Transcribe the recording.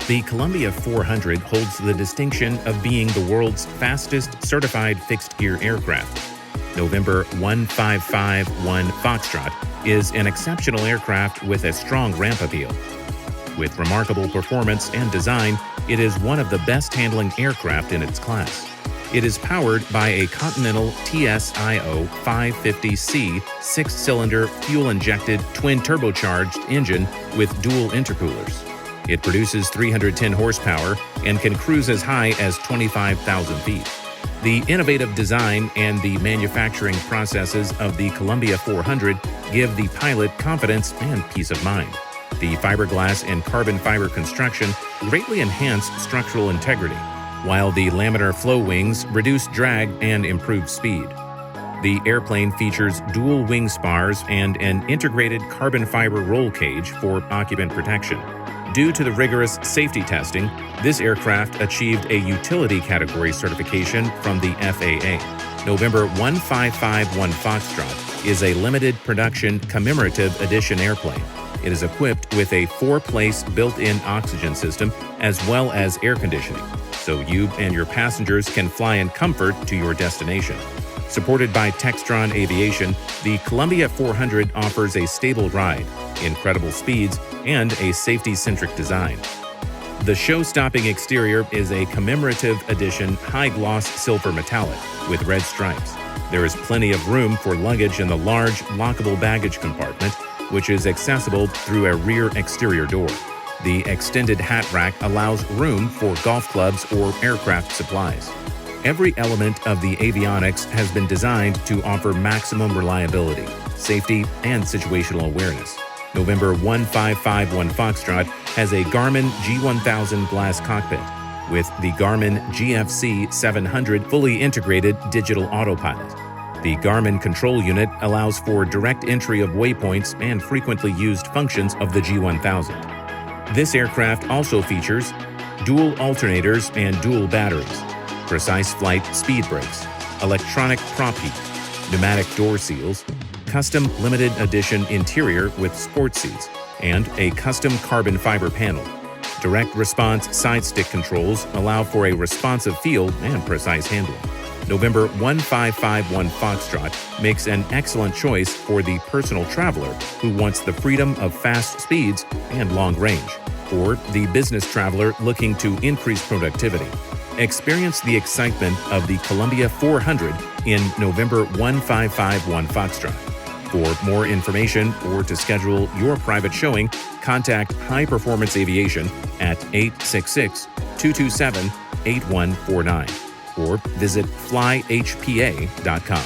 The Columbia 400 holds the distinction of being the world's fastest certified fixed-gear aircraft. November 1551 Foxtrot is an exceptional aircraft with a strong ramp appeal. With remarkable performance and design, it is one of the best-handling aircraft in its class. It is powered by a Continental TSIO-550C 6-cylinder fuel-injected twin-turbocharged engine with dual intercoolers. It produces 310 horsepower and can cruise as high as 25,000 feet. The innovative design and the manufacturing processes of the Columbia 400 give the pilot confidence and peace of mind. The fiberglass and carbon fiber construction greatly enhance structural integrity, while the laminar flow wings reduce drag and improve speed. The airplane features dual wing spars and an integrated carbon fiber roll cage for occupant protection. Due to the rigorous safety testing, this aircraft achieved a utility category certification from the FAA. November 1551 Foxtrot is a limited production commemorative edition airplane. It is equipped with a 4-place built-in oxygen system as well as air conditioning, so you and your passengers can fly in comfort to your destination. Supported by Textron Aviation, the Columbia 400 offers a stable ride, incredible speeds, and a safety-centric design. The show-stopping exterior is a commemorative edition high-gloss silver metallic with red stripes. There is plenty of room for luggage in the large, lockable baggage compartment, which is accessible through a rear exterior door. The extended hat rack allows room for golf clubs or aircraft supplies. Every element of the avionics has been designed to offer maximum reliability, safety, and situational awareness. November 1551 Foxtrot has a Garmin G1000 glass cockpit with the Garmin GFC 700 fully integrated digital autopilot. The Garmin control unit allows for direct entry of waypoints and frequently used functions of the G1000. This aircraft also features dual alternators and dual batteries, precise flight speed brakes, electronic prop heat, pneumatic door seals, custom limited edition interior with sports seats, and a custom carbon fiber panel. Direct response side stick controls allow for a responsive feel and precise handling. November 1551 Foxtrot makes an excellent choice for the personal traveler who wants the freedom of fast speeds and long range, or the business traveler looking to increase productivity. Experience the excitement of the Columbia 400 in November 1551 Foxtrot. For more information or to schedule your private showing, contact High Performance Aviation at 866-227-8149 or visit flyhpa.com.